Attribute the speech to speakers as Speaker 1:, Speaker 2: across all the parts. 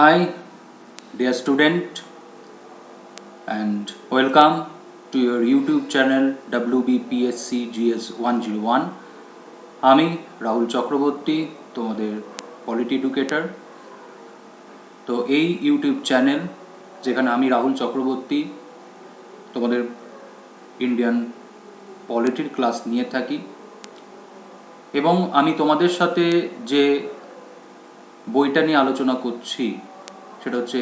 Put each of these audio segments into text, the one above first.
Speaker 1: Hi, dear student, and welcome to your YouTube channel WBPSC GS 101. আমি রাহুল চক্রবর্তী, তোমাদের polity educator. তো এই YouTube channel যেখানে আমি রাহুল চক্রবর্তী তোমাদের ইন্ডিয়ান পলিটির ক্লাস নিয়ে থাকি, এবং আমি তোমাদের সাথে যে বইটা নিয়ে আলোচনা করছি সেটা হচ্ছে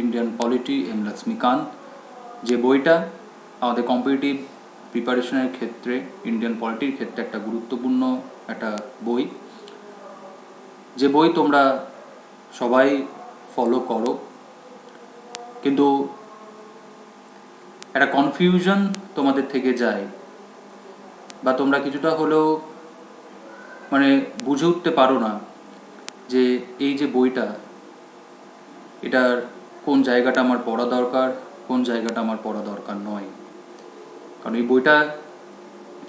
Speaker 1: ইন্ডিয়ান পলিটি এম লক্ষ্মীকান্ত, যে বইটা আমাদের কম্পিটিটিভ প্রিপারেশনের ক্ষেত্রে ইন্ডিয়ান পলিটির ক্ষেত্রে একটা গুরুত্বপূর্ণ একটা বই, যে বই তোমরা সবাই ফলো করো, কিন্তু একটা কনফিউশন তোমাদের থেকে যায়, বা তোমরা কিছুটা হলেও বুঝে উঠতে পারো না যে এই যে বইটা, এটার কোন জায়গাটা আমার পড়া দরকার, কোন জায়গাটা আমার পড়া দরকার নয়। কারণ এই বইটা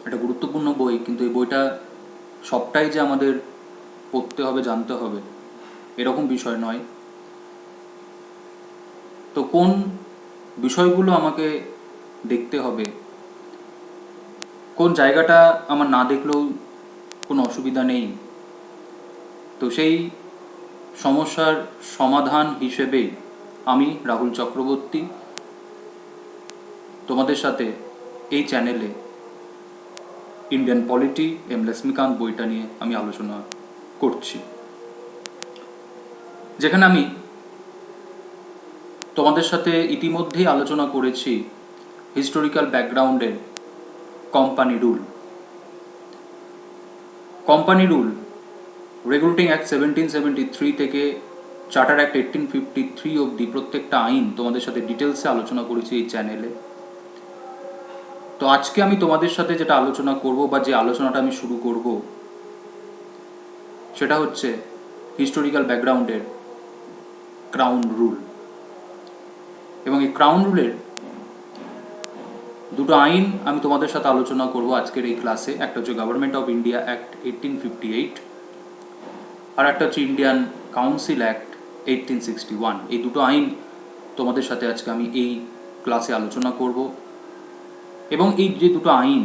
Speaker 1: একটা গুরুত্বপূর্ণ বই, কিন্তু এই বইটা সবটাই যে আমাদের পড়তে হবে, জানতে হবে, এরকম বিষয় নয়। তো কোন বিষয়গুলো আমাকে দেখতে হবে, কোন জায়গাটা আমার না দেখলেও কোনো অসুবিধা নেই, তো সেই সমস্যার সমাধান হিসেবে আমি রাহুল চক্রবর্তী তোমাদের সাথে এই চ্যানেলে ইন্ডিয়ান পলিটি এম লক্ষ্মীকান্ত বইটা নিয়ে আমি আলোচনা করছি, যেখানে আমি তোমাদের সাথে ইতিমধ্যেই আলোচনা করেছি হিস্টোরিক্যাল ব্যাকগ্রাউন্ডের company rule. Company rule regulating act 1773 থেকে চার্টার অ্যাক্ট 1853 অবধি প্রত্যেকটা আইন তোমাদের সাথে ডিটেলসে আলোচনা করেছি এই চ্যানেলে। তো আজকে আমি তোমাদের সাথে যেটা আলোচনা করব, বা যে আলোচনাটা আমি শুরু করব, সেটা হচ্ছে হিস্টোরিক্যাল ব্যাকগ্রাউন্ডের ক্রাউন রুল। এবং এই ক্রাউন রুলের দুটো আইন আমি তোমাদের সাথে আলোচনা করব আজকের এই ক্লাসে। একটা হচ্ছে গভর্নমেন্ট অফ ইন্ডিয়া অ্যাক্ট 1858, আর একটা হচ্ছে ইন্ডিয়ান কাউন্সিল অ্যাক্ট 1861। এই দুটো আইন তোমাদের সাথে আজকে আমি এই ক্লাসে আলোচনা করব। এবং এই যে দুটো আইন,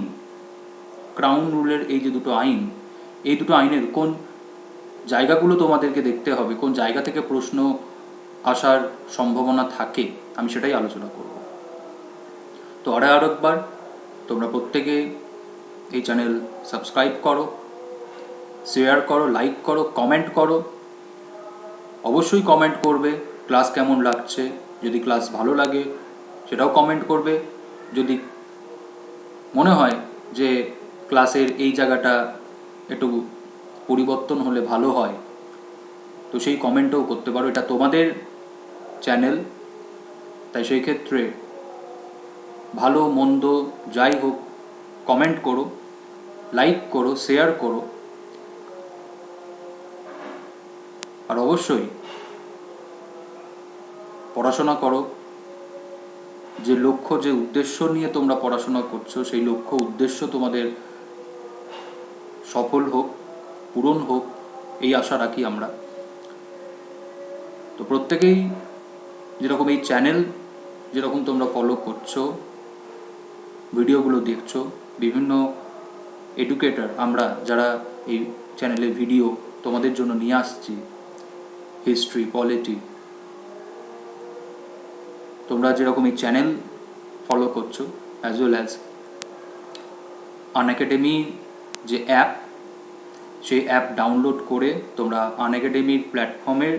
Speaker 1: ক্রাউন রুলের এই যে দুটো আইন, এই দুটো আইনের কোন জায়গাগুলো তোমাদেরকে দেখতে হবে, কোন জায়গা থেকে প্রশ্ন আসার সম্ভাবনা থাকে, আমি সেটাই আলোচনা করব। তো আরেকবার তোমরা প্রত্যেকে এই চ্যানেল সাবস্ক্রাইব করো, শেয়ার করো, লাইক করো, কমেন্ট করো। অবশ্যই কমেন্ট করবে ক্লাস কেমন লাগছে। যদি ক্লাস ভালো লাগে সেটাও কমেন্ট করবে। যদি মনে হয় যে ক্লাসের এই জায়গাটা একটু পরিবর্তন হলে ভালো হয়, তো সেই কমেন্টও করতে পারো। এটা তোমাদের চ্যানেল, তাই সেই ক্ষেত্রে ভালো মন্দ যাই হোক কমেন্ট করো, লাইক করো, শেয়ার করো। আর অবশ্যই পড়াশোনা করো। যে লক্ষ্য, যে উদ্দেশ্য নিয়ে তোমরা পড়াশোনা করছো, সেই লক্ষ্য উদ্দেশ্য তোমাদের সফল হোক, পূরণ হোক, এই আশা রাখি আমরা। তো প্রত্যেকেই যেরকম এই চ্যানেল যেরকম তোমরা ফলো করছো, ভিডিওগুলো দেখছো, বিভিন্ন এডুকেটর আমরা যারা এই চ্যানেলে ভিডিও তোমাদের জন্য নিয়ে আসছি, হিস্ট্রি, পলিটি, তোমরা যেরকম এই চ্যানেল ফলো করছো, অ্যাজ ওয়েল অ্যাজ আনএকাডেমি যে অ্যাপ, সেই অ্যাপ ডাউনলোড করে তোমরা আনএকাডেমির প্ল্যাটফর্মের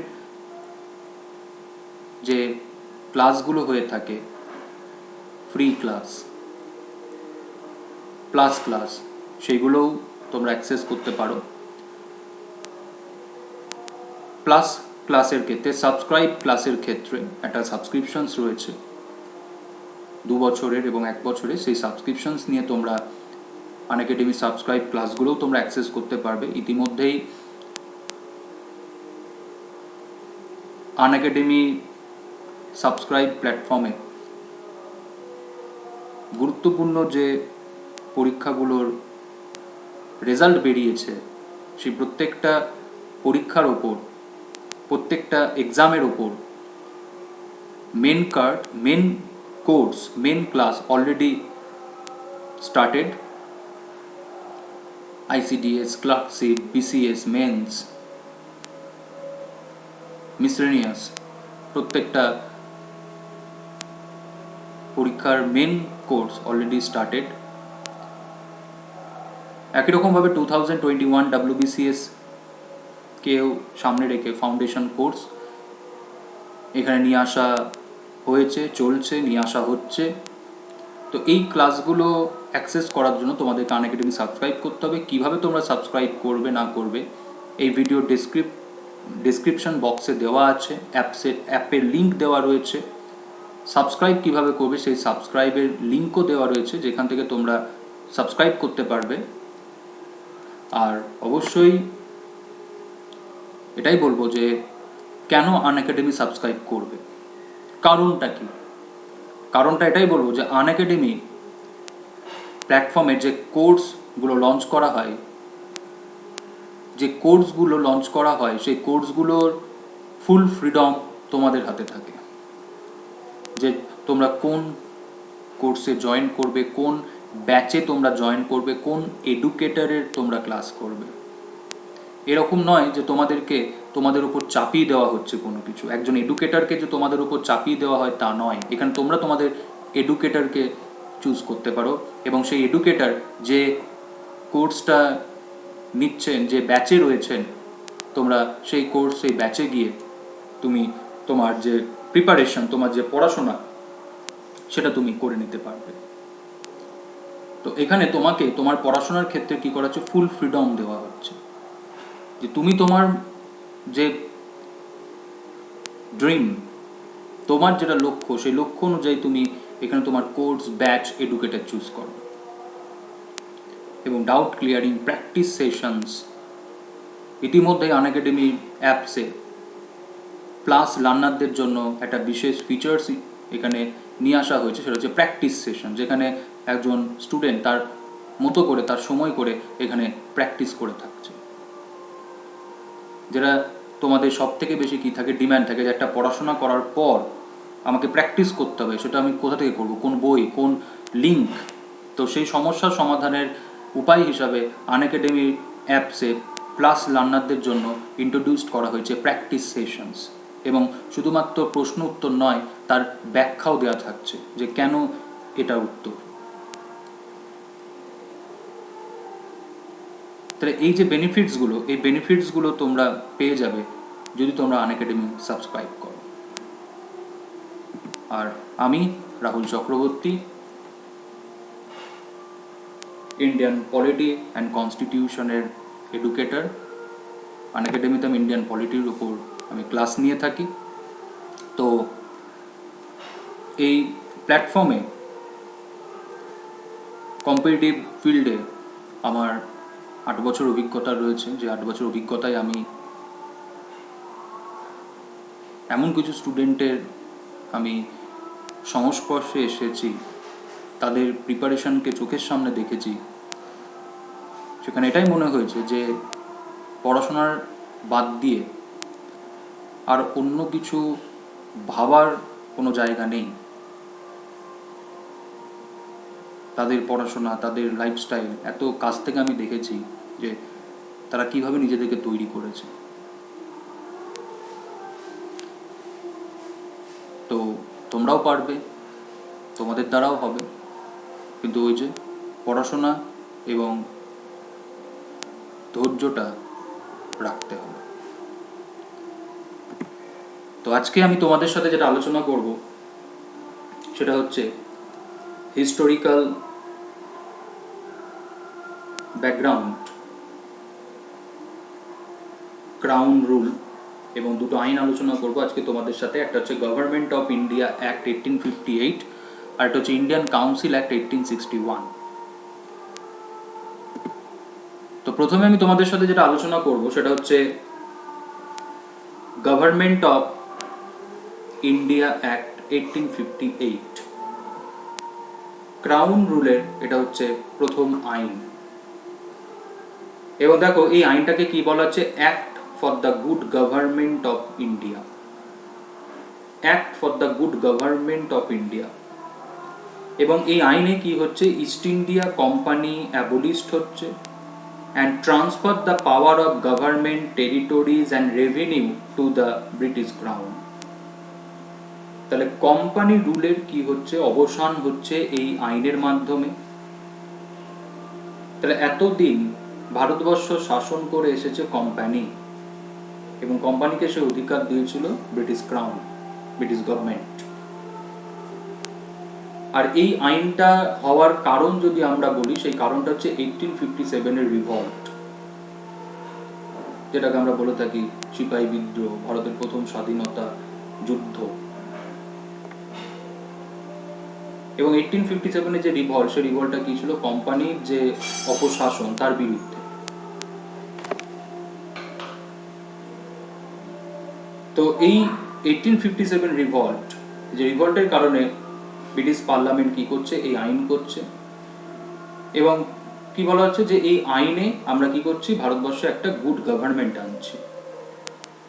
Speaker 1: যে ক্লাসগুলো হয়ে থাকে, ফ্রি ক্লাস, প্লাস ক্লাস, সেইগুলোও তোমরা অ্যাক্সেস করতে পারো। প্লাস ক্লাসের ক্ষেত্রে, সাবস্ক্রাইব ক্লাসের ক্ষেত্রে একটা সাবস্ক্রিপশনস রয়েছে 2 বছরের এবং 1 বছরের। সেই সাবস্ক্রিপশনস নিয়ে তোমরা আনএকাডেমি সাবস্ক্রাইব ক্লাসগুলোও তোমরা অ্যাক্সেস করতে পারবে। ইতিমধ্যেই আনএকাডেমি সাবস্ক্রাইব প্ল্যাটফর্মে গুরুত্বপূর্ণ যে পরীক্ষাগুলোর রেজাল্ট বেরিয়েছে, সেই প্রত্যেকটা পরীক্ষার ওপর প্রত্যেকটা এক্সামের ওপর main course, main class already started. ICDS, clerkship, BCS, mains, miscellaneous, প্রত্যেকটা পরীক্ষার মেন কোর্স অলরেডি স্টার্টেড। একই রকমভাবে 2021 WBCS কেও সামনে রেখে ফাউন্ডেশন কোর্স এখানে নিয়ে আসা হয়েছে, চলছে, নিয়ে আসা হচ্ছে। তো এই ক্লাসগুলো অ্যাক্সেস করার জন্য তোমাদেরকে আনএকাডেমি সাবস্ক্রাইব করতে হবে। কীভাবে তোমরা সাবস্ক্রাইব করবে না করবে এই ভিডিও ডেসক্রিপশন বক্সে দেওয়া আছে, অ্যাপের লিঙ্ক দেওয়া রয়েছে। সাবস্ক্রাইব কিভাবে করবে সেই সাবস্ক্রাইবের লিঙ্কও দেওয়া রয়েছে, যেখান থেকে তোমরা সাবস্ক্রাইব করতে পারবে। আর অবশ্যই এটাই বলবো যে কেন আনএকাডেমি সাবস্ক্রাইব করবে, কারণটা কি? কারণটা এটাই বলবো যে আনএকাডেমি প্ল্যাটফর্মে যে কোর্সগুলো লঞ্চ করা হয়, সেই কোর্সগুলোর ফুল ফ্রিডম তোমাদের হাতে থাকে। যে তোমরা কোন কোর্সে জয়েন করবে, কোন ব্যাচে তোমরা জয়েন করবে, কোন এডুকেটরের তোমরা ক্লাস করবে। এরকম নয় যে তোমাদের উপর চাপিয়ে দেওয়া হচ্ছে কোনো কিছু। একজন এডুকেটরকে যে তোমাদের উপর চাপিয়ে দেওয়া হয় তা নয়। এখানে তোমরা তোমাদের এডুকেটরকে চুজ করতে পারো এবং সেই এডুকেটর যে কোর্সটা নিচ্ছেন, যে ব্যাচে রয়েছেন, তোমরা সেই কোর্স, সেই ব্যাচে গিয়ে তুমি তোমার যে প্রিপারেশন, তোমার যে পড়াশোনা, সেটা তুমি করে নিতে পারবে। তো এখানে তোমাকে তোমার পড়াশোনার ক্ষেত্রে কী করা হচ্ছে, ফুল ফ্রিডম দেওয়া হচ্ছে। যে তুমি তোমার যে ড্রিম, তোমার যেটা লক্ষ্য, সেই লক্ষ্য অনুযায়ী তুমি এখানে তোমার কোর্স, ব্যাচ, এডুকেটর চুজ করো। এবং ডাউট ক্লিয়ারিং, প্র্যাকটিস সেশনস, ইতিমধ্যেই আনএকাডেমি অ্যাপসে প্লাস লার্নারদের জন্য একটা বিশেষ ফিচার্স এখানে নিয়ে আসা হয়েছে, সেটা হচ্ছে প্র্যাকটিস সেশন, যেখানে একজন স্টুডেন্ট তার মতো করে, তার সময় করে এখানে প্র্যাকটিস করে থাকছে। যেটা তোমাদের সব থেকে বেশি কী থাকে, ডিম্যান্ড থাকে, যে একটা পড়াশোনা করার পর আমাকে প্র্যাকটিস করতে হবে। সেটা আমি কোথা থেকে করব, কোন বই, কোন লিঙ্ক? তো সেই সমস্যার সমাধানের উপায় হিসাবে আনএকাডেমি অ্যাপসে প্লাস লার্নারদের জন্য ইন্ট্রোডিউস করা হয়েছে প্র্যাকটিস সেশনস। এবং শুধুমাত্র প্রশ্ন উত্তর নয়, তার ব্যাখ্যাও দেওয়া থাকছে যে কেন এটা উত্তর। তাহলে এই যে বেনিফিটসগুলো তোমরা পেয়ে যাবে যদি তোমরা আনএকাডেমি সাবস্ক্রাইব করো। আর আমি Rahul Chakraborty, Indian polity and কনস্টিটিউশনের এডুকেটর। আনএকাডেমিতে আমি ইন্ডিয়ান পলিটির উপর আমি ক্লাস নিয়ে থাকি। তো এই প্ল্যাটফর্মে কম্পিটিটিভ ফিল্ডে আমার 8 বছর অভিজ্ঞতা রয়েছে, যে 8 বছর অভিজ্ঞতায় আমি এমন কিছু স্টুডেন্টের আমি সংস্পর্শে এসেছি, তাদের প্রিপারেশনকে চোখের সামনে দেখেছি। সেখানে এটাই মনে হয়েছে যে পড়াশোনার বাদ দিয়ে আর অন্য কিছু ভাবার কোনো জায়গা নেই। তাদের পড়াশোনা, তাদের লাইফস্টাইল এত কাছ থেকে আমি দেখেছি যে তারা কিভাবে নিজেদেরকে তৈরি করেছে। তো তোমরাও পারবে, তোমাদের দ্বারাও হবে, কিন্তু ওই যে পড়াশোনা এবং ধৈর্যটা রাখতে হবে। তো আজকে আমি তোমাদের সাথে যেটা আলোচনা করব সেটা হচ্ছে হিস্টোরিক্যাল ব্যাকগ্রাউন্ড, ক্রাউন রুল এবং দুটো আইন আলোচনা করব আজকে তোমাদের সাথে। একটা হচ্ছে গভর্নমেন্ট অফ ইন্ডিয়া অ্যাক্ট 1858, আর একটা হচ্ছে ইন্ডিয়ান কাউন্সিল অ্যাক্ট 1861। তো প্রথমে আমি তোমাদের সাথে যেটা আলোচনা করব সেটা হচ্ছে government of India act 1858, crown রুলের এটা হচ্ছে প্রথম আইন। এবং দেখো এই আইনটাকে কি বলা হচ্ছে, act for the good government of India, act for the good government of India. এবং এই আইনে কি হচ্ছে, ইস্ট ইন্ডিয়া কোম্পানি অ্যাবলিশড হচ্ছে, and transfer the power of government, টেরিটোরিজ and revenue to the British crown. তাহলে কোম্পানি রুলের কি হচ্ছে, অবসান হচ্ছে এই আইনের মাধ্যমে। তাহলে এতদিন ভারতবর্ষ শাসন করে এসেছে কোম্পানি, এবং কোম্পানিকে সে অধিকার দিয়েছিল ব্রিটিশ ক্রাউন, ব্রিটিশ গভর্নমেন্ট। আর এই আইনটা হওয়ার কারণ যদি আমরা বলি, সেই কারণটা হচ্ছে 1857-এর রিভল্ট, যেটাকে আমরা বলে থাকি সিপাহী বিদ্রোহ, ভারতের প্রথম স্বাধীনতা যুদ্ধ। এবং 1857-এর যে রিভল্ট, সেই রিভল্টটা কি ছিল, কোম্পানির যে অপশাসন তার বিরুদ্ধে। তো এই 1857 রিভল্ট, যে রিভল্টের কারণে ব্রিটিশ পার্লামেন্ট কি করছে, এই আইন করছে। এবং কি বলা হচ্ছে, যে এই আইনে আমরা কি করছি, ভারতবর্ষে একটা গুড গভর্নমেন্ট আনছি।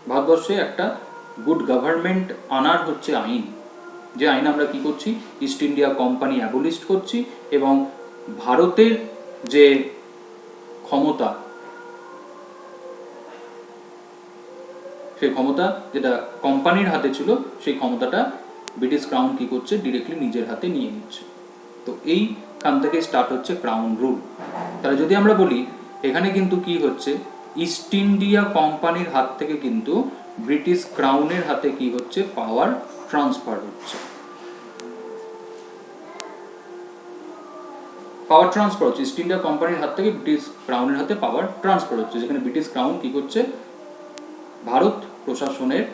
Speaker 1: ভারতবর্ষে একটা গুড গভর্নমেন্ট আনার হচ্ছে আইন, যে আইন আমরা কি করছি, ইস্ট ইন্ডিয়া কোম্পানি অ্যাবলিশড করছি, এবং ভারতের যে ক্ষমতা, সেই ক্ষমতা যেটা কোম্পানির হাতে ছিল, সেই ক্ষমতাটা ব্রিটিশ ক্রাউন কি করছে, ডিরেক্টলি নিজের হাতে নিয়ে নিচ্ছে। তো এইখান থেকে স্টার্ট হচ্ছে ক্রাউন রুল। তাহলে যদি আমরা বলি, এখানে কিন্তু কি হচ্ছে, ইস্ট ইন্ডিয়া কোম্পানির হাত থেকে কিন্তু ব্রিটিশ ক্রাউনের হাতে কি হচ্ছে, পাওয়ার ট্রান্সফার হচ্ছে। পাওয়ার ট্রান্সফার হচ্ছে, ইস্ট ইন্ডিয়া কোম্পানির হাত থেকে ব্রিটিশ ক্রাউনের হাতে পাওয়ার ট্রান্সফার হচ্ছে, যেখানে ব্রিটিশ ক্রাউন কি করছে, ভারত প্রশাসনের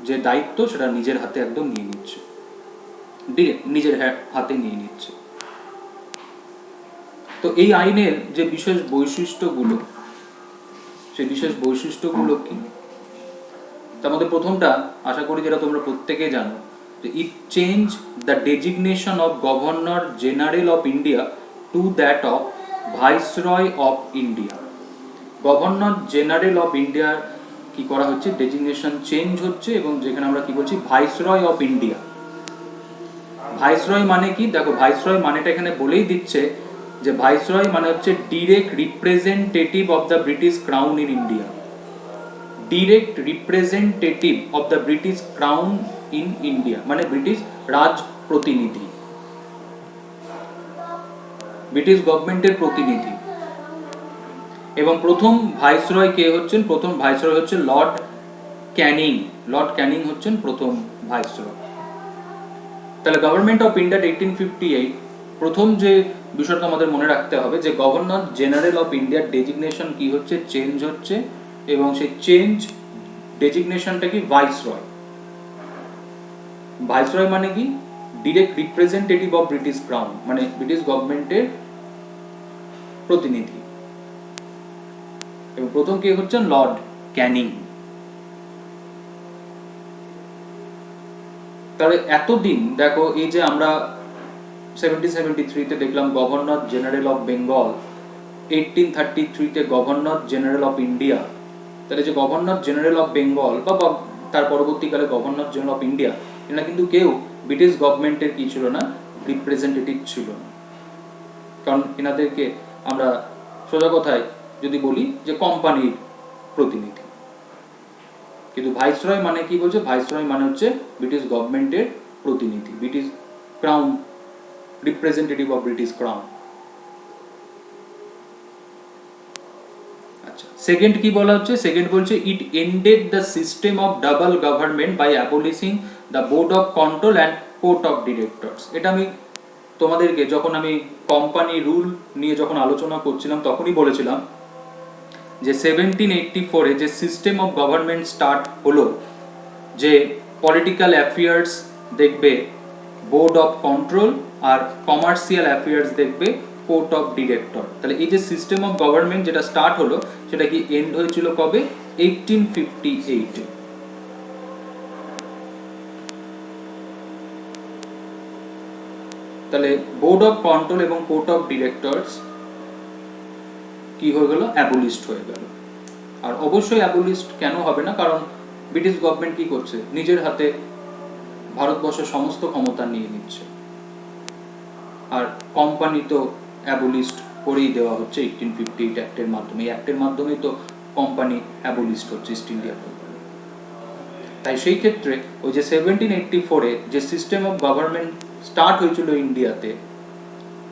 Speaker 1: যে দায়িত্ব সেটা নিজের হাতে একদম নিয়ে নিচ্ছে, নিজের হাতে নিয়ে নিচ্ছে। তো এই আইনের যে বিশেষ বৈশিষ্ট্যগুলো, সেই বিশেষ বৈশিষ্ট্যগুলো কি, তার মধ্যে প্রথমটা আশা করি যেটা তোমরা প্রত্যেকে জানো, যে it change the designation of governor general of India to that of viceroy of India. Governor general of ইন্ডিয়ার কি করা হচ্ছে, ডেজিগনেশন চেঞ্জ হচ্ছে, এবং যেখানে আমরা কি বলছি, ভাইসরয় অফ ইন্ডিয়া। ভাইসরয় মানে কি, দেখো ভাইসরয় মানেটা এখানে বলেই দিচ্ছে, যে ভাইসরয় মানে হচ্ছে direct representative of the British crown in India. Direct representative of the British crown in India মানে ব্রিটিশ রাজ প্রতিনিধি, ব্রিটিশ গভর্নমেন্টের প্রতিনিধি। এবং প্রথম ভাইসরয় কে হচ্ছেন, প্রথম ভাইসরয় হচ্ছে লর্ড ক্যানিং। লর্ড ক্যানিং হচ্ছেন প্রথম ভাইসরয়। তাহলে গভর্নমেন্ট অফ ইন্ডিয়া 1858, প্রথম যে বিষয়টা আমাদের মনে রাখতে হবে, যে গভর্নর জেনারেল অফ ইন্ডিয়ার ডেজিগনেশন কি হচ্ছে, চেঞ্জ হচ্ছে, এবং সেই চেঞ্জ ডেজিগনেশনটা কি, ভাইসরয়। ভাইসরয় মানে কি, direct representative of British crown, মানে ব্রিটিশ গভর্নমেন্টের প্রতিনিধি। এবং প্রথম কে হচ্ছেন, লর্ড ক্যানিং। তাহলে এতদিন দেখো, এই যে আমরা 1773-তে দেখলাম গভর্নর জেনারেল অফ বেঙ্গল, 1833-তে গভর্নর জেনারেল অফ ইন্ডিয়া। তাহলে যে গভর্নর জেনারেল অফ বেঙ্গল বা তার পরবর্তীকালে গভর্নর জেনারেল অফ ইন্ডিয়া, এরা কিন্তু কেউ ব্রিটিশ গভর্নমেন্টের কি ছিল না, রিপ্রেজেন্টেটিভ ছিল না। কারণ এনাদেরকে আমরা সোজা কথায় যদি বলি, যে কোম্পানির প্রতিনিধি। কিন্তু ভাইসরয় মানে কি বলছে, ভাইসরয় মানে হচ্ছে ব্রিটিশ গভর্নমেন্টের প্রতিনিধি, British crown, representative of British crown. আচ্ছা, সেকেন্ড কি বলা হচ্ছে, সেকেন্ড বলছে it ended the system of double government by abolishing the board of control and court of directors. এটা আমি তোমাদেরকে যখন আমি কোম্পানি রুল নিয়ে যখন আলোচনা করছিলাম তখনই বলেছিলাম, যে 1784-এ যে সিস্টেম অফ গভর্নমেন্ট স্টার্ট হলো, যে পলিটিক্যাল অ্যাফেয়ার্স দেখবে বোর্ড অফ কন্ট্রোল, আর কমার্শিয়াল অ্যাফেয়ার্স দেখবে কোর্ট অফ ডিরেক্টর। তাহলে এই যে সিস্টেম অফ গভর্নমেন্ট যেটা স্টার্ট হলো, সেটা কি এন্ড হয়েছিল কবে, 1858-এ। তাহলে বোর্ড অফ কন্ট্রোল এবং কোর্ট অফ ডিরেক্টরস কি হয়ে গেল, অ্যাবলিস্ট হয়ে গেল। আর অবশ্যই অ্যাবলিস্ট কেন হবে না, কারণ ব্রিটিশ গভর্নমেন্ট কি করছে, নিজের হাতে ভারতবর্ষের সমস্ত ক্ষমতা নিয়ে নিচ্ছে। আর কোম্পানি তো অ্যাবলিস্ট করেই দেওয়া হচ্ছে 1858 অ্যাক্টের মাধ্যমে। এই অ্যাক্টের মাধ্যমেই তো কোম্পানি অ্যাবলিস্ট হচ্ছে, ইস্ট ইন্ডিয়া কোম্পানি। তাই সেই ক্ষেত্রে ওই যে 1784-এ যে সিস্টেম অফ গভর্নমেন্ট স্টার্ট হয়েছিল ইন্ডিয়াতে,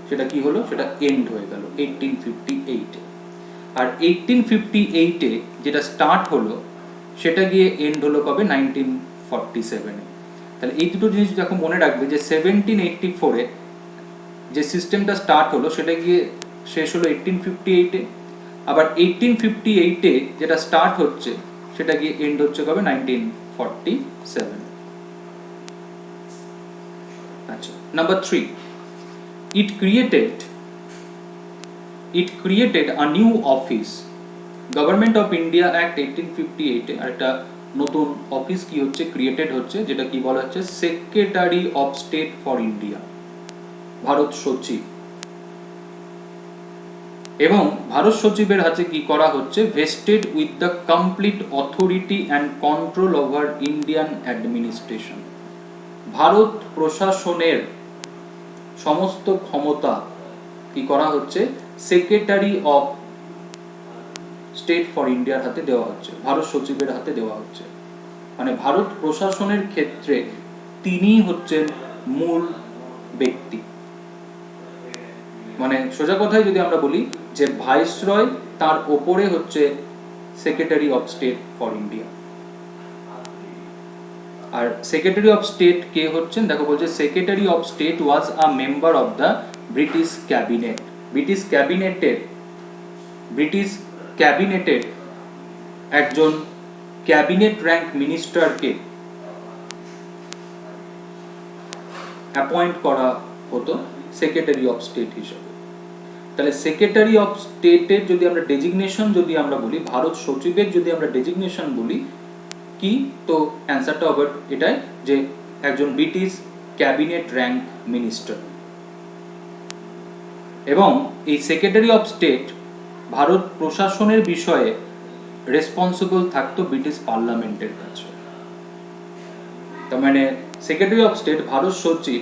Speaker 1: সেটা কি হলো, সেটা এন্ড হয়ে গেল 1858-এ। আর 1858-এ যেটা স্টার্ট হলো সেটা গিয়ে এন্ড হলো কবে, 1947-এ। তাহলে এই দুটো জিনিস যখন মনে রাখবে যে 1784-এ যে সিস্টেমটা স্টার্ট হলো সেটা গিয়ে শেষ হলো 1858-এ, আবার 1858-এ যেটা স্টার্ট হচ্ছে সেটা গিয়ে এন্ড হচ্ছে কবে, 1947। আচ্ছা, number 3, it created a new office. Government of India act 1858-এ আরেকটা নতুন অফিস কি হচ্ছে, ক্রিয়েটেড হচ্ছে, যেটা কি বলা হচ্ছে, secretary of state for India, Bharat সচিব। এবং ভারত সচিবের হাতে কি করা হচ্ছে, vested with the complete authority and control over Indian administration. Bharat প্রশাসনের সমস্ত ক্ষমতা কি করা হচ্ছে, সেক্রেটারি অফ স্টেট ফর ইন্ডিয়ার হাতে দেওয়া হচ্ছে, ভারত সচিবের হাতে দেওয়া হচ্ছে। মানে ভারত প্রশাসনের ক্ষেত্রে তিনি হচ্ছেন মূল ব্যক্তি। মানে সোজা কথায় যদি আমরা বলি যে ভাইসরয়, তার ওপরে হচ্ছে secretary of state for India. আর সেক্রেটারি অফ স্টেট কে হচ্ছেন, দেখো বলছে secretary of state was a member of the British cabinet. British ক্যাবিনেটের একজন ক্যাবিনেট র্যাঙ্ক মিনিস্টারকে অ্যাপয়েন্ট করা হতো সেক্রেটারি অফ স্টেট হিসেবে। তাহলে সেক্রেটারি অফ স্টেটের যদি আমরা ডেজিগনেশন যদি আমরা বলি, ভারত সচিবের যদি আমরা ডেজিগনেশন বলি কি, তো অ্যান্সারটা হবে এটাই যে একজন ব্রিটিশ ক্যাবিনেট র্যাঙ্ক মিনিস্টার। এবং এই সেক্রেটারি অফ স্টেট ভারত প্রশাসনের বিষয়ে রেসপন্সিবল থাকতো ব্রিটিশ পার্লামেন্টের কাছে। তার মানে সেক্রেটারি অফ স্টেট, ভারত সচিব,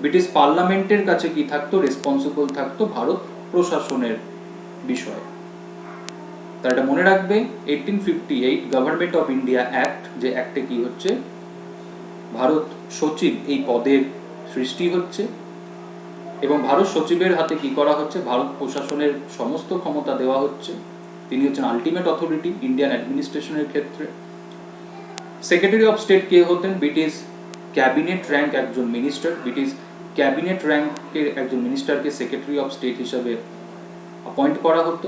Speaker 1: ব্রিটিশ পার্লামেন্টের কাছে কি থাকতো, রেসপন্সিবল থাকতো ভারত প্রশাসনের বিষয়ে। তার এটা মনে রাখবে, 1858 গভর্নমেন্ট অফ ইন্ডিয়া অ্যাক্ট, যে অ্যাক্টে কি হচ্ছে, ভারত সচিব এই পদের সৃষ্টি হচ্ছে এবং ভারত সচিবের হাতে কি করা হচ্ছে, ভারত প্রশাসনের সমস্ত ক্ষমতা দেওয়া হচ্ছে। তিনি হচ্ছেন আলটিমেট অথরিটি ইন্ডিয়ান অ্যাডমিনিস্ট্রেশনের ক্ষেত্রে। সেক্রেটারি অফ স্টেট কে হতেন, ব্রিটিশ ক্যাবিনেট র্যাঙ্ক একজন মিনিস্টার। ব্রিটিশ ক্যাবিনেট র্যাঙ্কের একজন মিনিস্টারকে সেক্রেটারি অফ স্টেট হিসাবে অ্যাপয়েন্ট করা হতো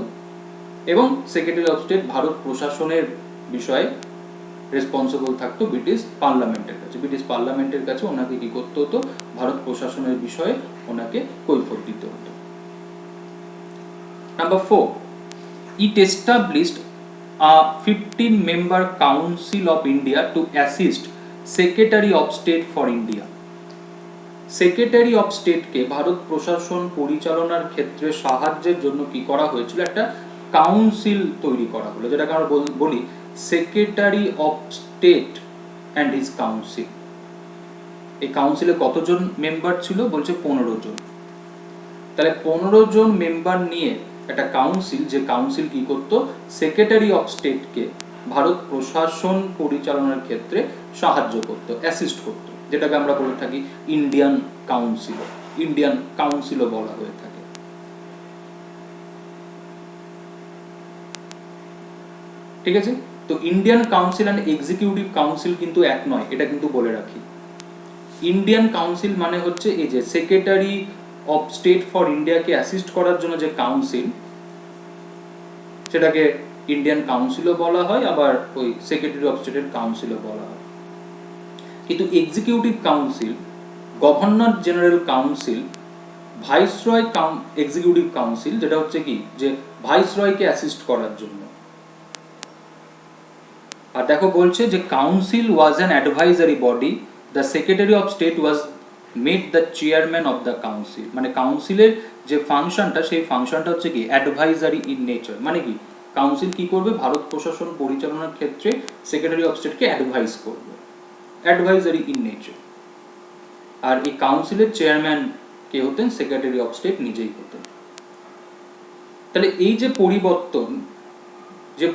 Speaker 1: এবং সেক্রেটারি অফ স্টেট ভারত প্রশাসনের বিষয়ে রেসপন্সিবল থাকতো ব্রিটিশ পার্লামেন্টের কাছে। ব্রিটিশ পার্লামেন্টের কাছে ওনাকে কি করতে হতো, ভারত প্রশাসনের বিষয়ে ওনাকে কৈফিয়ত দিতে হতো। Number 4, it established a 15-member Council of India to assist Secretary of State for India. Secretary of স্টেটকে ভারত প্রশাসন পরিচালনার ক্ষেত্রে সাহায্যের জন্য কি করা হয়েছিল, একটা কাউন্সিল তৈরি করা হলো, যেটাকে আমরা বলি secretary of state and his council. এই কাউন্সিলে কতজন মেম্বার ছিল, বলছে 15 জন। তাহলে 15 জন মেম্বার নিয়ে একটা কাউন্সিল, যে কাউন্সিল কি করতো, সেক্রেটারি অফ স্টেটকে ভারত প্রশাসন পরিচালনার ক্ষেত্রে সাহায্য করতো, অ্যাসিস্ট করতো, যেটাকে আমরা বলে থাকি ইন্ডিয়ান কাউন্সিলও বলা হয়ে থাকে। ঠিক আছে, তো Indian council and executive council কিন্তু এক নয়, এটা কিন্তু বলে রাখি। ইন্ডিয়ান কাউন্সিল মানে হচ্ছে এই যে সেক্রেটারি অফ স্টেট ফর ইন্ডিয়াকে অ্যাসিস্ট করার জন্য যে কাউন্সিল, সেটাকে ইন্ডিয়ান কাউন্সিলও বলা হয়, আবার ওই সেক্রেটারি অফ স্টেটের কাউন্সিলও বলা হয়। কিন্তু executive council, governor general council, viceroy executive council, যেটা হচ্ছে কি, যে ভাইসরয়কে অ্যাসিস্ট করার জন্য। আর দেখো বলছে যে council was an advisory body, the secretary of state was made the chairman of the council, মানে কাউন্সিলের যে ফাংশনটা সেই ফাংশনটা হচ্ছে কি অ্যাডভাইজারি ইন নেচার, মানে কি কাউন্সিল কি করবে ভারত প্রশাসন পরিচালনার ক্ষেত্রে সেক্রেটারি অফ স্টেটকে অ্যাডভাইস করবে, অ্যাডভাইজারি ইন নেচার। আর এই কাউন্সিলের চেয়ারম্যান কে হতেন, সেক্রেটারি অফ স্টেট নিজেই হতেন। তাহলে এই যে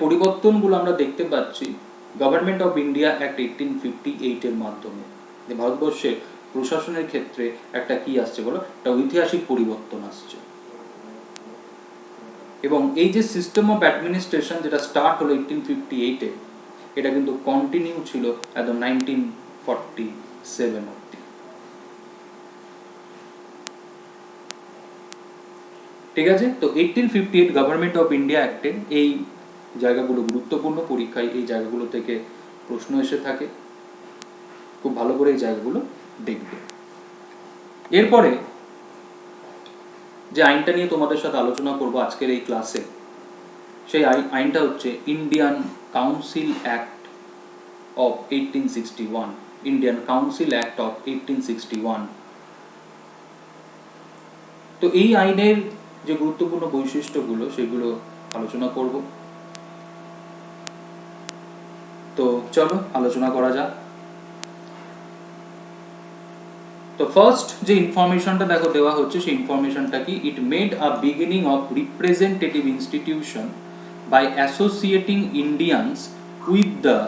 Speaker 1: পরিবর্তনগুলো আমরা দেখতে পাচ্ছি গভর্নমেন্ট অফ ইন্ডিয়া অ্যাক্ট 1858 এর মাধ্যমে, যে ভারতবর্ষের প্রশাসনের ক্ষেত্রে একটা কি আসছে বলো, একটা ঐতিহাসিক পরিবর্তন আসছে। এবং এই যে সিস্টেম অফ অ্যাডমিনিস্ট্রেশন যেটা স্টার্ট হলো 1858-এ, এটা কিন্তু কন্টিনিউ ছিল একদম 1947 অবধি। ঠিক আছে, তো 1858 গভর্নমেন্ট অফ ইন্ডিয়া অ্যাক্টে এই জায়গাগুলো গুরুত্বপূর্ণ, পরীক্ষায় এই জায়গাগুলো থেকে প্রশ্ন এসে থাকে, খুব ভালো করে এই জায়গাগুলো দেখবে। এরপরে যে আইনটা নিয়ে তোমাদের সাথে আলোচনা করব আজকের এই ক্লাসে, সেই আইনটা হচ্ছে Indian council act of 1861, Indian council act of 1861। তো এই আইনের যে গুরুত্বপূর্ণ বৈশিষ্ট্যগুলো সেগুলো আলোচনা করব। তো চলো আলোচনা করা যাক। তো ফার্স্ট যে ইনফরমেশনটা দেখো দেওয়া হচ্ছে, সেই ইনফরমেশনটা কি, it made a beginning of representative institution by associating Indians with the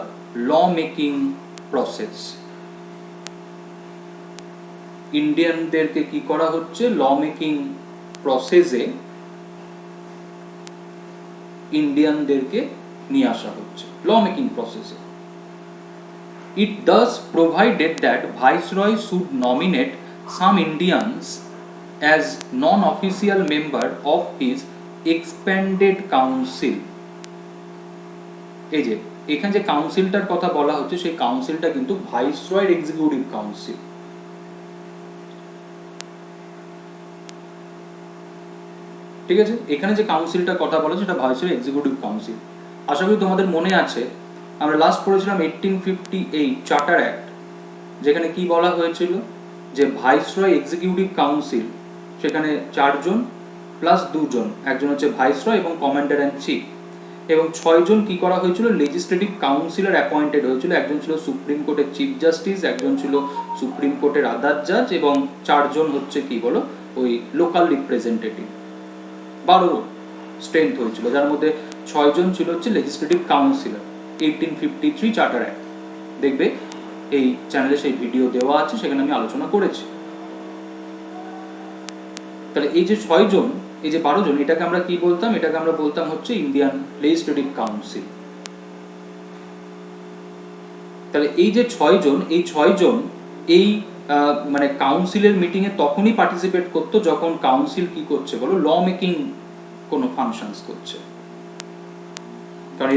Speaker 1: law making process. ইন্ডিয়ানদেরকে কি করা হচ্ছে, ল মেকিং প্রসেসে ইন্ডিয়ানদেরকে নিয়ে আসা হচ্ছে, ল মেকিং প্রসেসে। It thus provided that Viceroy should nominate some Indians as non-official member of his expanded council. এই যে এখানে যে কাউন্সিলটার কথা বলা হচ্ছে, সেই কাউন্সিলটা কিন্তু ভাইসরয়ের এক্সিকিউটিভ কাউন্সিল। ঠিক আছে, এখানে যে কাউন্সিলটার কথা বলা হচ্ছে সেটা ভাইসরয়ের এক্সিকিউটিভ কাউন্সিল। আশা করি তোমাদের মনে আছে, আমরা লাস্ট পড়েছিলাম 1858 চার্টার অ্যাক্ট, যেখানে কি বলা হয়েছিল যে ভাইসরয় এক্সিকিউটিভ কাউন্সিল, সেখানে 4 জন প্লাস 2 জন, একজন হচ্ছে ভাইসরয় এবং কমান্ডার অ্যান্ড চিফ, এবং 6 জন কি করা হয়েছিল, লেজিসলেটিভ কাউন্সিলর অ্যাপয়েন্টেড হয়েছিল। একজন ছিল সুপ্রিম কোর্টের চিফ জাস্টিস, একজন ছিল সুপ্রিম কোর্টের আদার জাজ, এবং 4 জন হচ্ছে কি বলো ওই লোকাল রিপ্রেজেন্টেটিভ। 12 স্ট্রেংথ হয়েছিল, যার মধ্যে 6 জন ছিল হচ্ছে লেজিসলেটিভ কাউন্সিলর। 1853 চার্টার অ্যাক্ট, দেখবে এই চ্যানেলে সেই ভিডিও দেওয়া আছে, সেখানে আমি আলোচনা করেছি। তাহলে এই যে 6 জন, এই যে 12 জন, এটাকে আমরা কি বলতাম, এটাকে আমরা বলতাম হচ্ছে ইন্ডিয়ান লেজিসলেটিভ কাউন্সিল। তাহলে এই যে 6 জন, এই 6 জন এই মানে কাউন্সিলের মিটিংয়ে তখনই পার্টিসিপেট করতো যখন কাউন্সিল কি করছে বলো, ল মেকিং কোনো ফাংশনস করছে। কারণ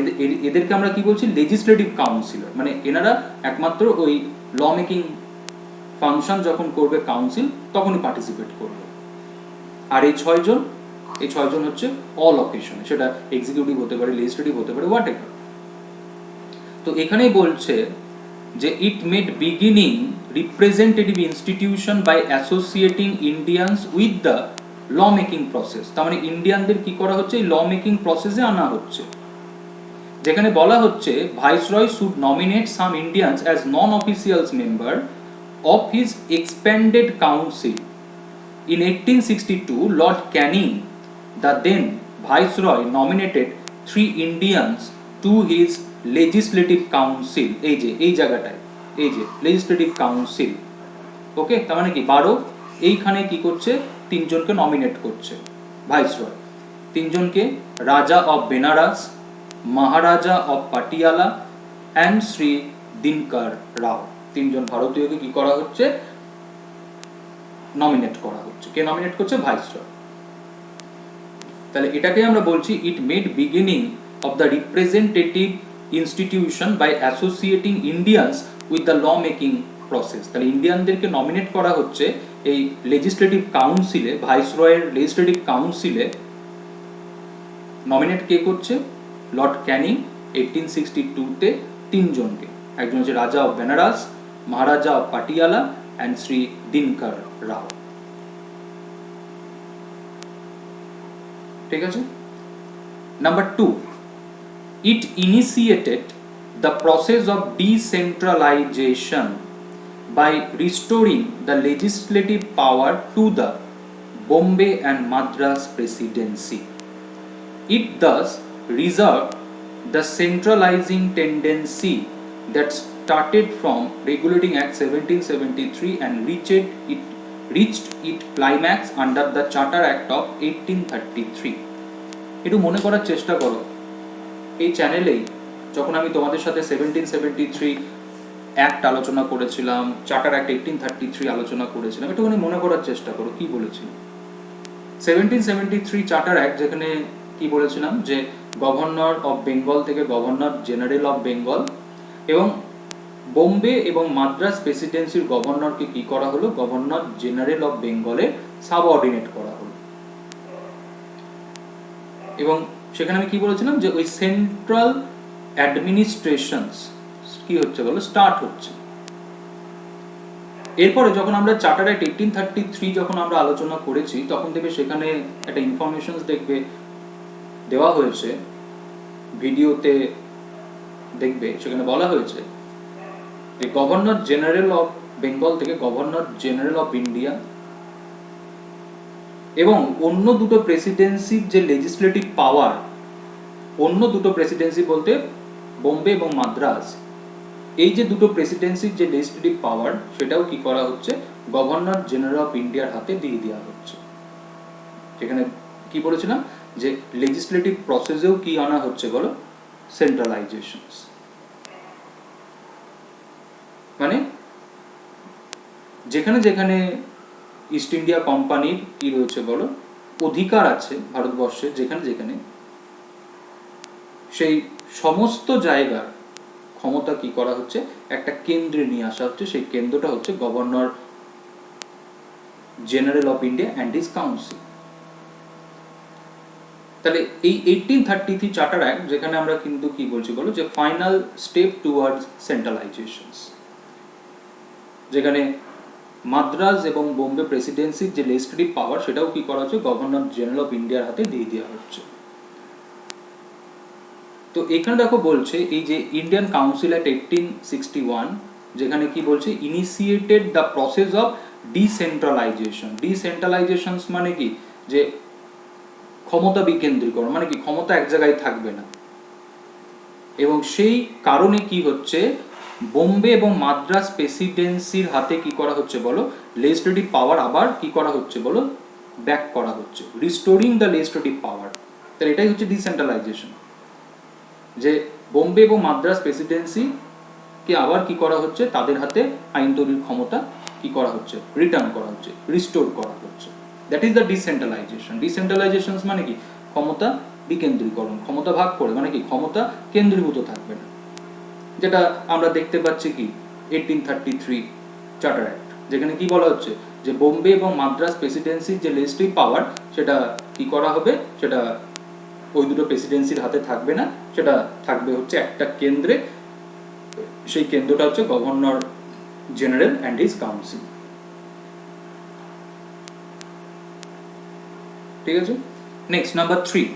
Speaker 1: এদেরকে আমরা কি বলছি, লেজিসলেটিভ কাউন্সিলর, মানে এনারা একমাত্র ওই ল মেকিং ফাংশন যখন করবে কাউন্সিল তখনই পার্টিসিপেট করবে। আর এই 6 জন হচ্ছে অল অকেশনে, সেটা এক্সিকিউটিভ হতে পারে, লেজিসলেটিভ হতে পারে, হোয়াট এভার। তো এখানেই বলছে যে it made beginning representative institution by associating Indians with the law making process. তার মানে ইন্ডিয়ানদের কি করা হচ্ছে, এই ল মেকিং প্রসেসে আনা হচ্ছে, যেখানে বলা হচ্ছে viceroy should nominate some Indians as non officials member of his expanded council. In 1862, Lord Canning, the then Viceroy, nominated 3 Indians to his legislative council. এই জায়গাটায় এই যে legislative council, ওকে, তার মানে কি 12, এইখানে কি করছে, 3 জনকে নমিনেট করছে ভাইসরয়। 3 জনকে, Raja of Benaras, Maharaja of Patiala and Shri Dinkar Rao. 3 জন ভারতীয়কে কি করা হচ্ছে, নমিনেট করা হচ্ছে। কে নমিনেট করছে, ভাইসরয়। তাহলে এটাকে আমরা বলছি it made beginning of the representative institution by associating Indians with the law making process. তাহলে ইন্ডিয়ানদেরকে নমিনেট করা হচ্ছে এই লেজিসলেটিভ কাউন্সিলে, ভাইসরয়ের লেজিসলেটিভ কাউন্সিলে। নমিনেট কে করছে, লর্ড ক্যানিং 1862-তে 3 জনকে, একজন হচ্ছে raja of Benaras, Maharaja of Patiala and Sri Dinkar Rao. ঠিক আছে? Number 2, it initiated the process of decentralization by restoring the legislative power to the Bombay and Madras presidency. It thus reserved the centralizing tendency that started from Regulating Act 1773 and reached its climax under the Charter Act of 1833. একটু মনে করার চেষ্টা করো, এই চ্যানেলেই যখন আমি তোমাদের সাথে 1773 অ্যাক্ট আলোচনা করেছিলাম, চার্টার অ্যাক্ট 1833 আলোচনা করেছিলাম, একটুখানি মনে করার চেষ্টা করো কি বলেছি। 1773 চার্টার অ্যাক্ট, যেখানে কি বলেছিলাম যে গভর্নর অফ বেঙ্গল থেকে গভর্নর জেনারেল অফ বেঙ্গল এবং বোম্বে এবং মাদ্রাস প্রেসিডেন্সির গভর্নরকে কি করা হলো, গভর্নর জেনারেল অফ বেঙ্গলে সাবঅর্ডিনেট করা হলো। এবং সেখানে আমি কি বলেছিলাম যে ওই সেন্ট্রাল অ্যাডমিনিস্ট্রেশনস কি হচ্ছে বলো, স্টার্ট হচ্ছে। এরপরে যখন আমরা চার্টার অ্যাক্ট 1833 যখন আমরা আলোচনা করেছি, তখন থেকে সেখানে একটা ইনফরমেশন দেখবে দেওয়া হয়েছে, ভিডিওতে দেখবে, সেখানে বলা হয়েছে যে গভর্নর জেনারেল অফ বেঙ্গল থেকে গভর্নর জেনারেল অফ ইন্ডিয়া এবং অন্য দুটো প্রেসিডেন্সির যে লেজিসলেটিভ পাওয়ার, অন্য দুটো প্রেসিডেন্সি বলতে বোম্বে এবং মাদ্রাস, এই যে দুটো প্রেসিডেন্সির যে লেজিসলেটিভ পাওয়ার, সেটাও কি করা হচ্ছে, গভর্নর জেনারেল অফ ইন্ডিয়ার হাতে দিয়ে দেওয়া হচ্ছে। সেখানে কি বলেছিলাম যে লেজিসলেটিভ প্রসেসেও কি আনা হচ্ছে বলো, সেন্ট্রালাইজেশন। মানে যেখানে যেখানে ইস্ট ইন্ডিয়া কোম্পানির কি রয়েছে বলো, অধিকার আছে ভারতবর্ষে, যেখানে যেখানে, সেই সমস্ত জায়গার ক্ষমতা কি করা হচ্ছে, একটা কেন্দ্রে নিয়ে আসা হচ্ছে। সেই কেন্দ্রটা হচ্ছে governor general of India and his council. তাহলে এই 1833 চার্টার অ্যাক্ট, যেখানে আমরা কিন্তু কি বলছি বলো, যে ফাইনাল স্টেপ টুয়ার্ডস সেন্ট্রালাইজেশনস, যেখানে মাদ্রাজ এবং বোম্বে প্রেসিডেন্সির যে লেজিসলেটিভ পাওয়ার, সেটাও কি করা হচ্ছে, গভর্নর জেনারেল অফ ইন্ডিয়ার হাতে দিয়ে দেওয়া হচ্ছে। তো এখানে দেখো বলছে এই যে ইন্ডিয়ান কাউন্সিল অ্যাক্ট 1861, যেখানে কি বলছে, initiated the process of decentralisation. Decentralisations মানে কি, যে ক্ষমতা বিকেন্দ্রীকরণ, মানে কি ক্ষমতা এক জায়গায় থাকবে না। এবং সেই কারণে কি হচ্ছে, বোম্বে এবং মাদ্রাস প্রেসিডেন্সির হাতে কি করা হচ্ছে বলো, লেজিসলেটিভ পাওয়ার আবার কি করা হচ্ছে বলো, ব্যাক করা হচ্ছে, রিস্টোরিং দ্য লেজিসলেটিভ পাওয়ার। তাহলে এটাই হচ্ছে ডিসেন্ট্রালাইজেশন, যে বোম্বে এবং মাদ্রাস প্রেসিডেন্সি কে আবার কি করা হচ্ছে, তাদের হাতে আইন তৈরির ক্ষমতা কি করা হচ্ছে, রিটার্ন করা হচ্ছে, রিস্টোর করা হচ্ছে। That is the decentralisation. Decentralisation মানে কি, ক্ষমতা বিকেন্দ্রীকরণ, ক্ষমতা ভাগ করে, মানে কি ক্ষমতা কেন্দ্রীভূত থাকবে না। যেটা আমরা দেখতে পাচ্ছি কি 1833 চার্টার অ্যাক্ট, যেখানে কি বলা হচ্ছে যে বোম্বে এবং মাদ্রাস প্রেসিডেন্সির যে লেজিসলেটিভ পাওয়ার, সেটা কি করা হবে, সেটা ওই দুটো প্রেসিডেন্সির হাতে থাকবে না, সেটা থাকবে হচ্ছে একটা কেন্দ্রে। সেই কেন্দ্রটা হচ্ছে governor general and his council. ঠিক আছে, next number 3,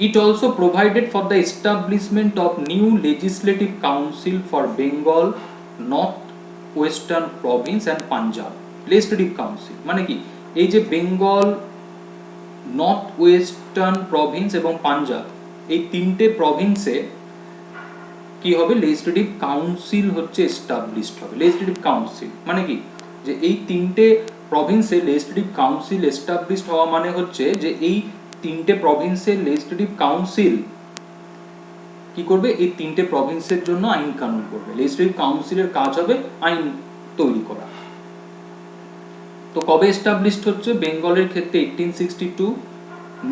Speaker 1: it also provided for the establishment of new legislative council for Bengal, North Western Province and Punjab। legislative council মানে কি, এই যে বেঙ্গল, নর্থ ওয়েস্টার্ন প্রভিন্স এবং পাঞ্জাব, এই তিনটে প্রভিন্সে কি হবে, লেজিসলেটিভ কাউন্সিল হচ্ছে এস্টাবলিশড হবে। লেজিসলেটিভ কাউন্সিল মানে কি, যে এই তিনটে প্রভিন্সে লেজিসলেটিভ কাউন্সিল এস্টাবলিশড হওয়া মানে হচ্ছে যে এই তিনটে প্রভিন্সের লেজিসলেটিভ কাউন্সিল কি করবে, এই তিনটে প্রভিন্সের জন্য আইন কানুন করবে। লেজিসলেটিভ কাউন্সিলের কাজ হবে আইন তৈরি করা। তো কবে এস্টাবলিশড হচ্ছে, বেঙ্গলের ক্ষেত্রে 1862,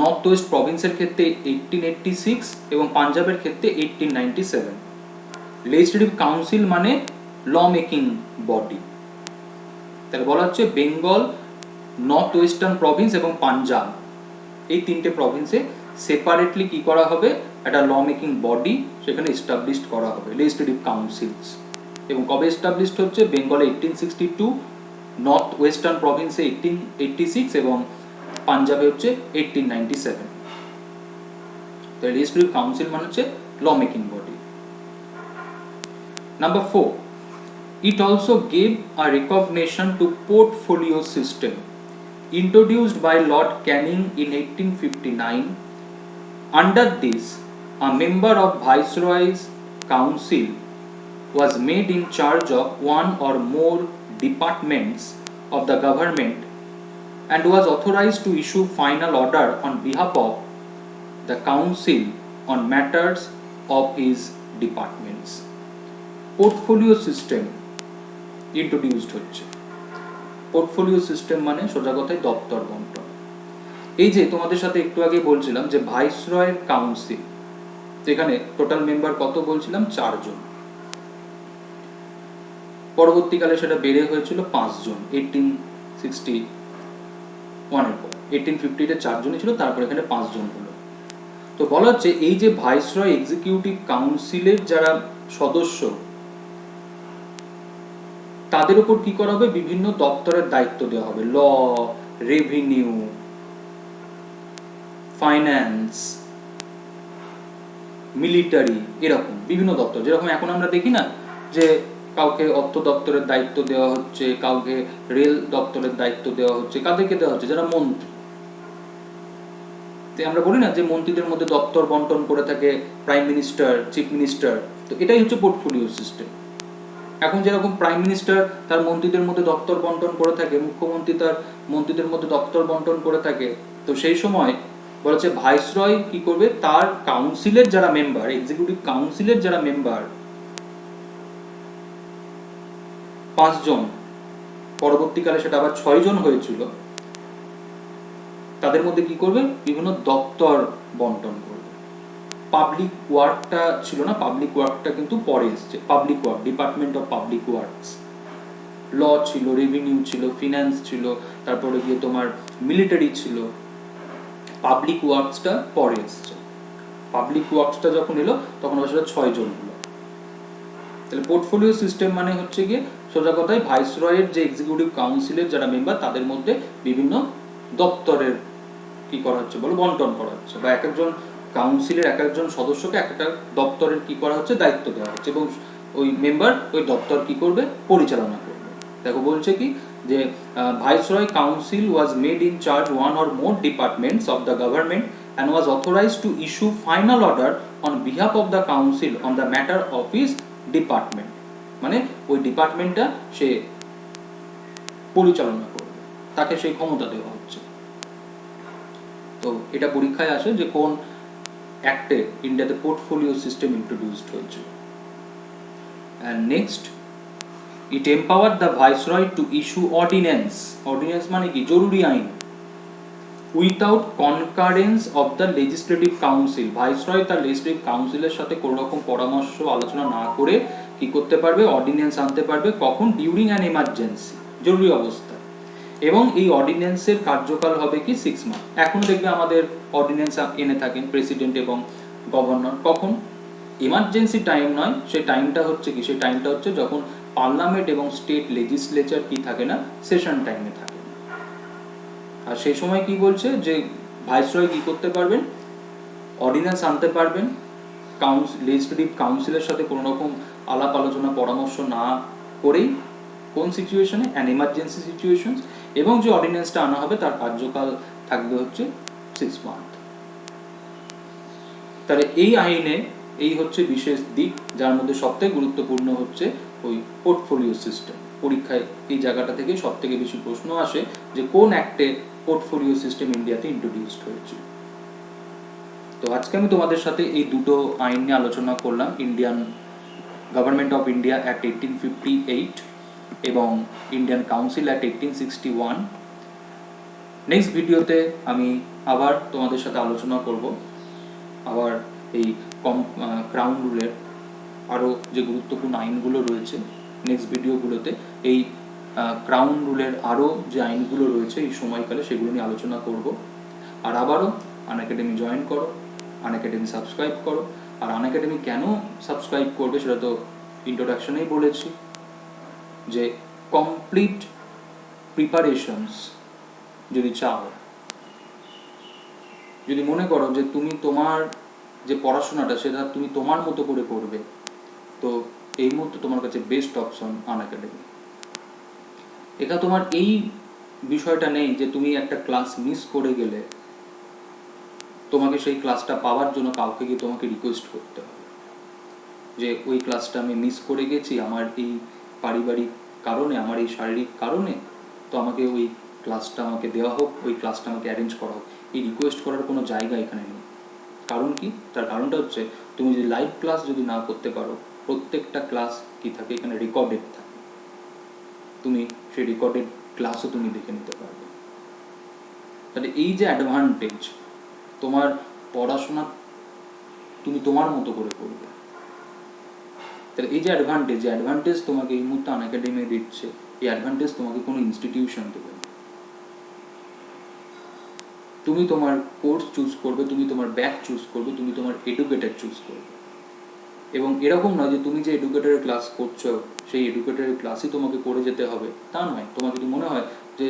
Speaker 1: নর্থ ওয়েস্ট প্রভিন্সের ক্ষেত্রে 1886 এবং পাঞ্জাবের ক্ষেত্রে 1897। লেজিসলেটিভ কাউন্সিল মানে ল মেকিং বডি। তাহলে বলা হচ্ছে বেঙ্গল, নর্থ ওয়েস্টার্ন প্রভিন্স এবং পাঞ্জাব, এই তিনটে প্রভিন্সে সেপারেটলি কি করা হবে, একটা ল মেকিং বডি সেখানে এস্টাবলিশড করা হবে, লেজিসলেটিভ কাউন্সিলস। এবং কবে এস্টাবলিশড হচ্ছে? বেঙ্গলে 1862, নর্থ ওয়েস্টার্ন প্রভিন্সে 1886 এবং পাঞ্জাবে হচ্ছে 1897। তো লেজিসলেটিভ কাউন্সিল মানে হচ্ছে law making body. Number 4, it also gave a recognition to portfolio system introduced by Lord Canning in 1859. Under this, a member of Viceroy's Council was made in charge of one or more departments of the government and was authorized to issue final order on behalf of the council on matters of his departments. Portfolio system introduced হচ্ছে। Portfolio system মানে সোজা কথায় দপ্তর বন্টন। এই যে তোমাদের সাথে একটু আগে বলছিলাম যে ভাইসরয়ের কাউন্সিল, এখানে টোটাল মেম্বার কত বলছিলাম? 4 জন। পরবর্তীকালে সেটা বেড়ে হয়েছিল 5 জন 1861 এর পর। 1850-তে 4 জনই ছিল, তারপর এখানে 5 জন হলো। তো বলা হচ্ছে এই যে ভাইসরয় এক্সিকিউটিভ কাউন্সিলের যারা সদস্য, তাদের উপর কি করা হবে? বিভিন্ন দপ্তরের দায়িত্ব দেওয়া হবে। ল, রেভিনিউ, ফাইন্যান্স, মিলিটারি, এরকম বিভিন্ন দপ্তর। যেরকম এখন আমরা দেখি না যে কাউকে অর্থ দপ্তরের দায়িত্ব দেওয়া হচ্ছে, কাউকে রেল দপ্তরের দায়িত্ব দেওয়া হচ্ছে। কাদেরকে দেওয়া হচ্ছে? যারা মন্ত্রী। আমরা বলি না যে মন্ত্রীদের মধ্যে দপ্তর বন্টন করে থাকে প্রাইম মিনিস্টার, চিফ মিনিস্টার। তো এটাই হচ্ছে পোর্টফোলিও সিস্টেম। এখন যেরকম প্রাইম মিনিস্টার তার মন্ত্রীদের মধ্যে দপ্তর বন্টন করে থাকে, মুখ্যমন্ত্রী তার মন্ত্রীদের মধ্যে দপ্তর বন্টন করে থাকে, তো সেই সময় বলা হচ্ছে ভাইসরয় কি করবে? তার কাউন্সিলের যারা মেম্বার, এক্সিকিউটিভ কাউন্সিলের যারা মেম্বার 5 জন, পরবর্তীকালে সেটা আবার 6 জন হয়েছিল, তাদের মধ্যে কি করবে? বিভিন্ন দপ্তর বন্টন করবে। পাবলিক ওয়ার্কটা ছিল না, পাবলিক ওয়ার্কটা কিন্তু পরে এসছে। Public work, department of public works, law ছিল, রেভিনিউ ছিল, ফিনান্স ছিল, তারপরে গিয়ে তোমার মিলিটারি ছিল। পাবলিক ওয়ার্কসটা পরে এসছে। পাবলিক ওয়ার্কসটা যখন এলো তখন সেটা 6 জন হলো। তাহলে পোর্টফোলিও সিস্টেম মানে হচ্ছে গিয়ে সোজা কথায় ভাইসরয়ের যে এক্সিকিউটিভ কাউন্সিলের যারা মেম্বার, তাদের মধ্যে বিভিন্ন দপ্তরের কি করা হচ্ছে বলো? বন্টন করা হচ্ছে, বা এক একজন কাউন্সিলের এক একজন সদস্যকে একটা দপ্তরের কি করা হচ্ছে? দায়িত্ব দেওয়া হচ্ছে, এবং ওই মেম্বার ওই দপ্তর কি করবে? পরিচালনা করবে। দেখো বলছে কি যে viceroy council was made in charge one or more departments of the government and was authorized to issue final order on behalf of the council on the matter of his department। মানে ওই ডিপার্টমেন্টটা সে পরিচালনা করবে, তাকে সেই ক্ষমতা দেওয়া হচ্ছে। তো এটা পরীক্ষায় আসে যে কোন অ্যাক্টে ইন্ডিয়াতে পোর্টফোলিও সিস্টেম ইন্ট্রোডিউসড হয়েছিল। And next, it empowered the viceroy to issue ordinance. Ordinance মানে কি? জরুরি আইন। Without concurrence of the legislative council. Viceroy তার লেজিসলেটিভ কাউন্সিলের সাথে কোনো রকম পরামর্শ আলোচনা না করে কি করতে পারবে? অর্ডিন্যান্স আনতে পারবে। কখন? ডিউরিং অ্যান এমার্জেন্সি, জরুরি অবস্থা। এবং এই অর্ডিন্যান্সের কার্যকাল হবে কি? 6 মাস। এখন দেখবে আমাদের অর্ডিন্যান্স এনে থাকেন প্রেসিডেন্ট এবং গভর্নর। কখন? এমার্জেন্সি টাইম নয়, সেই টাইমটা হচ্ছে কি? সেই টাইমটা হচ্ছে যখন পার্লামেন্ট এবং স্টেট লেজিসলেচার কি থাকে না? সেশন টাইমে থাকে। আর সেই সময় কি বলছে যে ভাইসরয় কি করতে পারবেন? অর্ডিন্যান্স আনতে পারবেন লেজিসলেটিভ কাউন্সিলের সাথে কোনো রকম আলাপ আলোচনা পরামর্শ না করেই। কোন সিচুয়েশনে? An emergency situation. এবং যে অর্ডিন্যান্সটা আনা হবে তার কার্যকাল থাকবে হচ্ছে 6 মান্থ। তাহলে এই আইনে এই হচ্ছে বিশেষ দিক, যার মধ্যে সবথেকে গুরুত্বপূর্ণ হচ্ছে ওই পোর্টফোলিও সিস্টেম। পরীক্ষায় এই জায়গাটা থেকে সবথেকে বেশি প্রশ্ন আসে যে কোন অ্যাক্টে পোর্টফোলিও সিস্টেম ইন্ডিয়াতে ইন্ট্রোডিউসড হয়েছে। তো আজকে আমি তোমাদের সাথে এই দুটো আইন নিয়ে আলোচনা করলাম, Indian government of India act 1858 এবং ইন্ডিয়ান কাউন্সিল অ্যাক্ট 1861। নেক্সট ভিডিওতে আমি আবার তোমাদের সাথে আলোচনা করব আবার এই ক্রাউন রুলের আরও যে গুরুত্বপূর্ণ আইনগুলো রয়েছে। নেক্সট ভিডিওগুলোতে এই ক্রাউন রুলের আরও যে আইনগুলো রয়েছে এই সময়কালে সেগুলো নিয়ে আলোচনা করব। আর আবারও আনএকাডেমি জয়েন করো, আনএকাডেমি সাবস্ক্রাইব করো। আর আনএকাডেমি কেন সাবস্ক্রাইব করবে সেটা তো ইন্ট্রোডাকশনেই বলেছি যে কমপ্লিট প্রিপারেশনস যদি চাও, যদি মনে করো যে তুমি তোমার যে পড়াশোনাটা সেটা তুমি তোমার মতো করে করবে, তো এই মুহূর্তে তোমার কাছে বেস্ট অপশন আনএকাডেমি। এটা তোমার এই বিষয়টা নেই যে তুমি একটা ক্লাস মিস করে গেলে তোমাকে সেই ক্লাসটা পাওয়ার জন্য কাউকে গিয়ে তোমাকে রিকোয়েস্ট করতে হবে যে ওই ক্লাসটা আমি মিস করে গেছি আমার এই পারিবারিক কারণে, আমার এই শারীরিক কারণে, তো আমাকে ওই ক্লাসটা আমাকে দেওয়া হোক, ওই ক্লাসটা আমাকে অ্যারেঞ্জ করা হোক। এই রিকোয়েস্ট করার কোনো জায়গা এখানে নেই। কারণ কি? তার কারণটা হচ্ছে তুমি যদি লাইভ ক্লাস যদি না করতে পারো, প্রত্যেকটা ক্লাস কি থাকে এখানে রেকর্ডেড থাকে, তুমি সেই রেকর্ডেড ক্লাসও তুমি দেখে নিতে পারবে। তাহলে এই যে অ্যাডভান্টেজ, তোমার পড়াশোনা তুমি তোমার মতো করে করবে, তাহলে এই যে অ্যাডভান্টেজ তোমাকে এই মুহূর্তে আনএকাডেমি দিচ্ছে, এই অ্যাডভান্টেজ তোমাকে কোনো ইনস্টিটিউশন দেবে না। তুমি তোমার কোর্স চুজ করবে, তুমি তোমার ব্যাচ চুজ করবে, তুমি তোমার এডুকেটর চুজ করবে। এবং এরকম নয় যে তুমি যে এডুকেটরের ক্লাস করছো সেই এডুকেটরের ক্লাসই তোমাকে করে যেতে হবে, তা নয়। তোমার যদি মনে হয় যে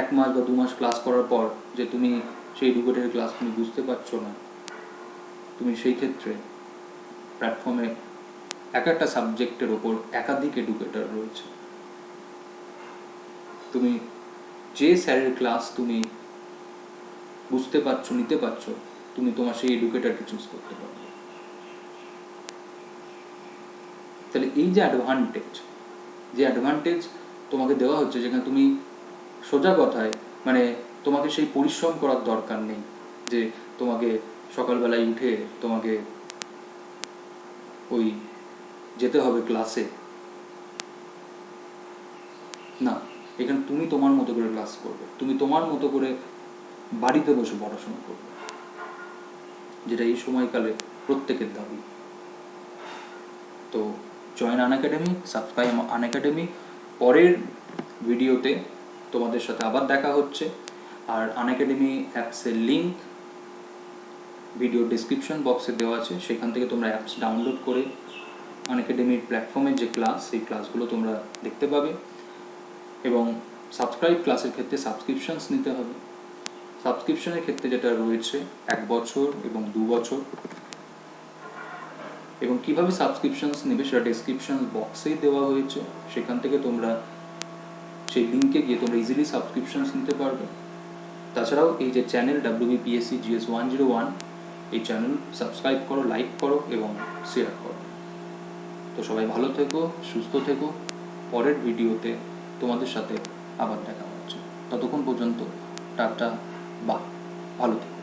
Speaker 1: 1 মাস বা 2 মাস ক্লাস করার পর যে তুমি সেই এডুকেটরের ক্লাস তুমি বুঝতে পারছো না, তুমি সেই ক্ষেত্রে প্ল্যাটফর্মে একটা সাবজেক্টের ওপর একাধিক এডুকেটর রয়েছে, তুমি যে স্যারের ক্লাস তুমি বুঝতে পারছো, নিতে পারছো, তুমি তোমার সেই এডুকেটরকে চুজ করতে পারবে। তাহলে এই যে অ্যাডভান্টেজ তোমাকে দেওয়া হচ্ছে, যেখানে তুমি সোজা কথায় মানে তোমাকে সেই পরিশ্রম করার দরকার নেই যে তোমাকে সকালবেলায় উঠে তোমাকে ওই যেতে হবে ক্লাসে, না। এখানে তুমি তোমার মতো করে ক্লাস করবে, তুমি তোমার মতো করে বাড়িতে বসে পড়াশোনা করবে, যেটা এই সময়কালে প্রত্যেকের দাবি। তো জয়েন আনএকাডেমি, সাবস্ক্রাইব আনএকাডেমি। পরের ভিডিওতে তোমাদের সাথে আবার দেখা হচ্ছে। আর আনএকাডেমি অ্যাপসের লিঙ্ক ভিডিও ডেসক্রিপশন বক্সে দেওয়া আছে, সেখান থেকে তোমরা অ্যাপস ডাউনলোড করে আনএকাডেমির প্ল্যাটফর্মের যে ক্লাস, সেই ক্লাসগুলো তোমরা দেখতে পাবে। এবং সাবস্ক্রাইব ক্লাসের ক্ষেত্রে সাবস্ক্রিপশনস নিতে হবে। সাবস্ক্রিপশনের ক্ষেত্রে যেটা রয়েছে 1 বছর এবং 2 বছর। এবং কীভাবে সাবস্ক্রিপশনস নেবে সেটা ডেসক্রিপশন বক্সেই দেওয়া হয়েছে, সেখান থেকে তোমরা সেই লিঙ্কে গিয়ে তোমরা ইজিলি সাবস্ক্রিপশনস নিতে পারবে। তাছাড়াও এই যে চ্যানেল WBPSC GS 101, এই চ্যানেল সাবস্ক্রাইব করো, লাইক করো এবং শেয়ার করো। তো সবাই ভালো থেকো, সুস্থ থেকো। পরের ভিডিওতে তোমাদের সাথে আবার দেখা হচ্ছে। ততক্ষণ পর্যন্ত টাটা, বাই, ভালো থেকো।